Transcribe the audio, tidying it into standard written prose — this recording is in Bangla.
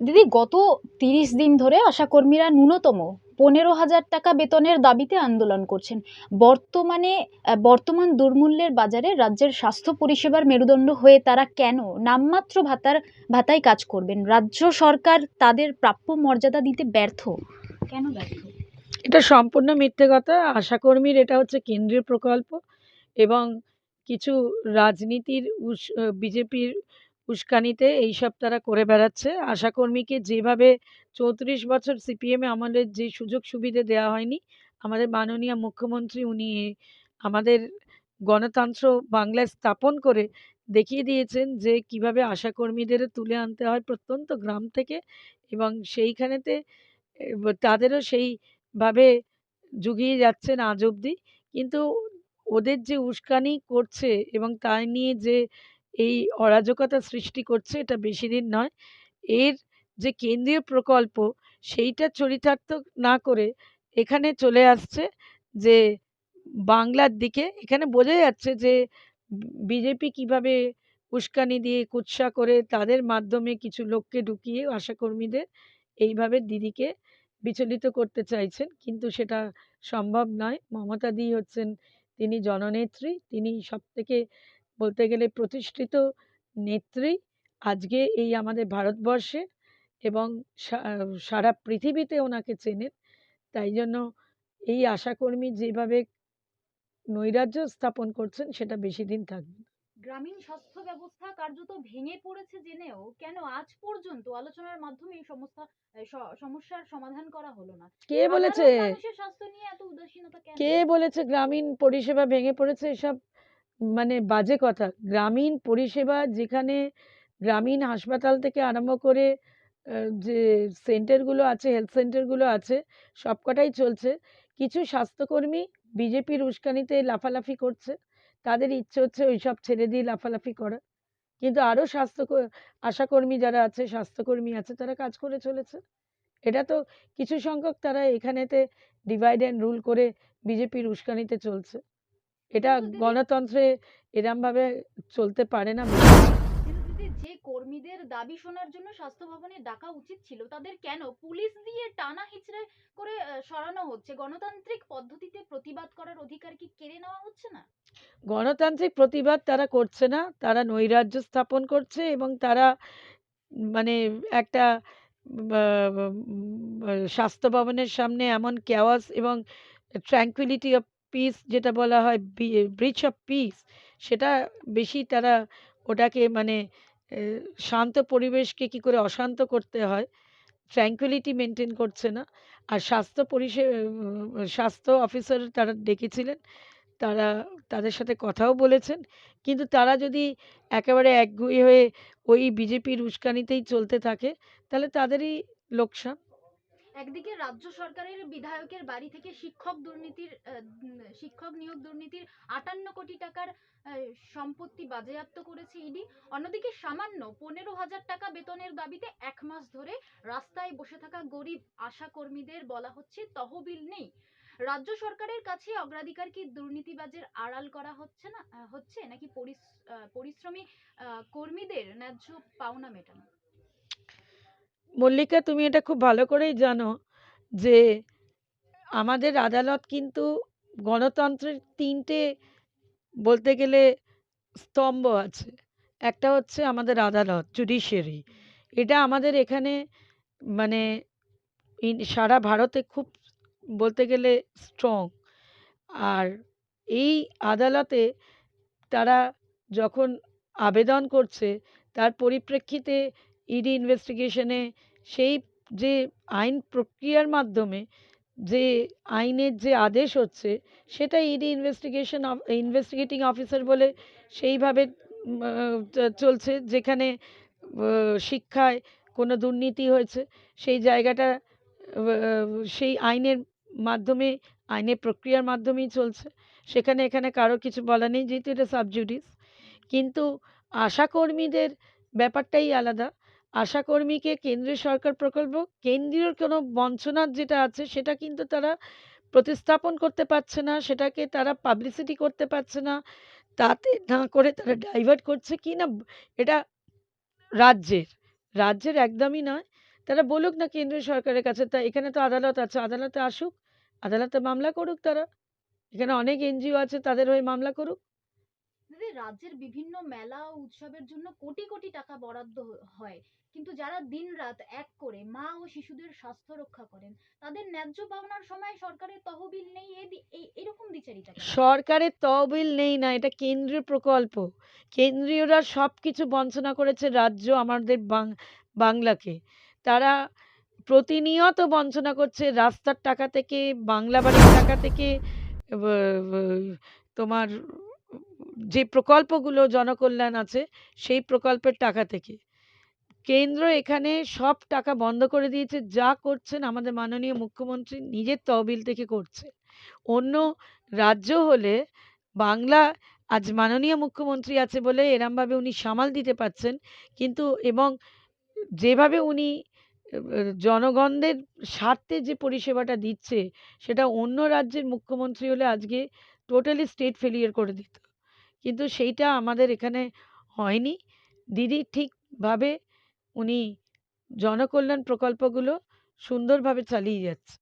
দিদি, গত ৩০ দিন ধরে আশাকর্মীরা ন্যূনতম ১৫,০০০ টাকা বেতনের দাবিতে আন্দোলন করছেন। বর্তমান দুর্মূল্যের বাজারে রাজ্যের স্বাস্থ্য পরিষেবার মেরুদণ্ড হয়ে তারা কেন নামমাত্র ভাতায় কাজ করবেন? রাজ্য সরকার তাদের প্রাপ্য মর্যাদা দিতে ব্যর্থ, কেন ব্যর্থ? এটা সম্পূর্ণ মিথ্যে কথা। আশাকর্মীর এটা হচ্ছে কেন্দ্রীয় প্রকল্প এবং কিছু রাজনীতির বিজেপির উস্কানিতে এইসব তারা করে বেড়াচ্ছে। আশাকর্মীকে যেভাবে ৩৪ বছর সিপিএমে আমলের যে সুযোগ সুবিধে দেওয়া হয়নি, আমাদের মাননীয় মুখ্যমন্ত্রী উনি আমাদের গণতন্ত্র বাংলায় স্থাপন করে দেখিয়ে দিয়েছেন যে কিভাবে আশাকর্মীদেরও তুলে আনতে হয় প্রত্যন্ত গ্রাম থেকে এবং সেইখানেতে তাদেরও সেইভাবে জুগিয়ে যাচ্ছেন আজ অবধি। কিন্তু ওদের যে উস্কানি করছে এবং তাই নিয়ে যে এই অরাজকতা সৃষ্টি করছে এটা বেশিদিন নয়। এর যে কেন্দ্রীয় প্রকল্প সেইটা চরিতার্থ না করে এখানে চলে আসছে যে বাংলার দিকে। এখানে বোঝা যাচ্ছে যে বিজেপি কিভাবে উস্কানি দিয়ে কুৎসা করে তাদের মাধ্যমে কিছু লোককে ঢুকিয়ে আশাকর্মীদের এইভাবে দিদিকে বিচলিত করতে চাইছেন, কিন্তু সেটা সম্ভব নয়। মমতাদি হচ্ছেন তিনি জননেত্রী, তিনি সবথেকে বলতে গেলে প্রতিষ্ঠিত নেত্রী আজকে এই আমাদের ভারতবর্ষে এবং সারা পৃথিবীতে ওনাকে চেনেন। তাই জন্য এই আশাকর্মী যেভাবে নৈরাজ্য স্থাপন করছেন সেটা বেশি দিন থাকবে না। গ্রামীণ স্বাস্থ্য ব্যবস্থা কার্যত ভেঙে পড়েছে জেনেও কেন আজ পর্যন্ত আলোচনার মাধ্যমে এই সমস্যার সমাধান করা হলো না? কে বলেছে সাধারণ মানুষের স্বাস্থ্য নিয়ে এত উদাসীনতা কেন? কে বলেছে গ্রামীণ পরিষেবা ভেঙে পড়েছে? এসব মানে বাজে কথা। গ্রামীণ পরিষেবা যেখানে গ্রামীণ হাসপাতাল থেকে আরম্ভ করে যে সেন্টারগুলো আছে, হেলথ সেন্টারগুলো আছে, সবকটাই চলছে। কিছু স্বাস্থ্যকর্মী বিজেপির উস্কানিতে লাফালাফি করছে। তাদের ইচ্ছে হচ্ছে ওইসব ছেড়ে দিয়ে লাফালাফি করা। কিন্তু আরও আশাকর্মী যারা আছে, স্বাস্থ্যকর্মী আছে, তারা কাজ করে চলেছে। এটা তো কিছু সংখ্যক তারা এখানেতে ডিভাইড অ্যান্ড রুল করে বিজেপির উস্কানিতে চলছে। এটা কিন্তু দিদি, গণতন্ত্রে এরমভাবে চলতে পারে না। যে কর্মীদের দাবি শোনার জন্য স্বাস্থ্য ভবনে ডাকা উচিত ছিল তাদের কেন পুলিশ দিয়ে টানা হিচড়ে করে সরানো হচ্ছে? গণতান্ত্রিক পদ্ধতিতে প্রতিবাদ করার অধিকার কি কেড়ে নেওয়া হচ্ছে না? গণতান্ত্রিক প্রতিবাদ তারা করছে না, তারা নৈরাজ্য স্থাপন করছে এবং তারা মানে একটা স্বাস্থ্য ভবনের সামনে এমন কেওয়াস এবং ট্র্যাঙ্কুইলিটি অফ পিস যেটা বলা হয় ব্রিচ অফ পিস, সেটা বেশি তারা ওটাকে মানে শান্ত পরিবেশকে কি করে অশান্ত করতে হয় ট্র্যাঙ্কুইলিটি মেনটেন করছে না। আর স্বাস্থ্য অফিসার তারা ডেকেছিলেন, তারা তাদের সাথে কথাও বলেছেন, কিন্তু তারা যদি একেবারে একগুঁয়ে হয়ে ওই বিজেপির উস্কানিতেই চলতে থাকে তাহলে তাদেরই লোকসান। একদিকে রাজ্য সরকারের বিধায়কের বাড়ি থেকে শিক্ষক নিয়োগ দুর্নীতির ৫৮ কোটি টাকার সম্পত্তি বাজেয়াপ্ত করেছে ইডি। অন্যদিকে সামান্য ১৫,০০০ টাকা বেতনের দাবিতে ১ মাস ধরে রাস্তায় বসে থাকা গরিব আশা কর্মীদের বলা হচ্ছে তহবিল নেই। রাজ্য সরকারের কাছে অগ্রাধিকার কি দুর্নীতিবাজের আড়াল করা হচ্ছে নাকি পরিশ্রমী কর্মীদের ন্যায্য পাওনা মেটানো? মল্লিকা, তুমি এটা খুব ভালো করেই জানো যে আমাদের আদালত কিন্তু গণতন্ত্রের তিনটে বলতে গেলে স্তম্ভ আছে। একটা হচ্ছে আমাদের আদালত, জুডিশিয়ারি। এটা আমাদের এখানে মানে সারা ভারতে খুব বলতে গেলে স্ট্রং। আর এই আদালতে তারা যখন আবেদন করছে তার পরিপ্রেক্ষিতে ইডি ইনভেস্টিগেশনে সেই যে আইন প্রক্রিয়ার মাধ্যমে যে আইনের যে আদেশ হচ্ছে সেটা ইডি ইনভেস্টিগেটিং অফিসার বলে সেইভাবে চলছে। যেখানে শিক্ষায় কোনো দুর্নীতি হয়েছে সেই জায়গাটা সেই আইনের মাধ্যমে আইনের প্রক্রিয়ার মাধ্যমেই চলছে। সেখানে এখানে কারো কিছু বলা নেই যেহেতু এটা সাবজুডিস। কিন্তু আশাকর্মীদের ব্যাপারটাই আলাদা। আশাকর্মীকে কেন্দ্রীয় সরকার প্রকল্প, কেন্দ্রীয় কোনো বঞ্চনার যেটা আছে সেটা কিন্তু তারা প্রতিস্থাপন করতে পারছে না, সেটাকে তারা পাবলিসিটি করতে পারছে না। তাতে না করে তারা ডাইভার্ট করছে কি না, এটা রাজ্যের রাজ্যের একদমই নয়। তারা বলুক না কেন্দ্রীয় সরকারের কাছে। তা এখানে তো আদালত আছে। আদালতে আসুক। আদালতে মামলা করুক তারা। এখানে অনেক এনজিও আছে তাদের হয়ে মামলা করুক। দিদি, রাজ্যের বিভিন্ন মেলা ও উৎসবের জন্য কোটি কোটি টাকা বরাদ্দ হয়, কিন্তু যারা দিনরাত এক করে মা ও শিশুদের স্বাস্থ্য রক্ষা করেন, তাদের ন্যায্য পাওনার সময় সরকারের তহবিল নেই, এরকম দ্বিচারিতা কেন? সরকারের তহবিল নেই না, এটা কেন্দ্রীয় প্রকল্প। কেন্দ্রীয়রা সবকিছু বঞ্চনা করেছে রাজ্য আমাদের বাংলাকে। তারা প্রতিনিয়ত বঞ্চনা করছে রাস্তার টাকা থেকে, বাংলা বাড়ির টাকা থেকে, ব ব তোমার যে প্রকল্পগুলো জনকল্যাণ আছে সেই প্রকল্পের টাকা থেকে। কেন্দ্র এখানে সব টাকা বন্ধ করে দিয়েছে। যা করছেন আমাদের মাননীয় মুখ্যমন্ত্রী নিজের তহবিল থেকে করছে। অন্য রাজ্য হলে বাংলা আজ মাননীয় মুখ্যমন্ত্রী আছে বলে এরমভাবে উনি সামাল দিতে পারছেন। কিন্তু এবং যেভাবে উনি জনগণদের স্বার্থে যে পরিষেবাটা দিচ্ছে সেটা অন্য রাজ্যের মুখ্যমন্ত্রী হলে আজকে টোটালি স্টেট ফেলিয়ার করে দিত। কিন্তু সেইটা আমাদের এখানে হয়নি। দিদি ঠিকভাবে উনি জনকল্যাণ প্রকল্পগুলো সুন্দরভাবে চালিয়ে যাচ্ছে।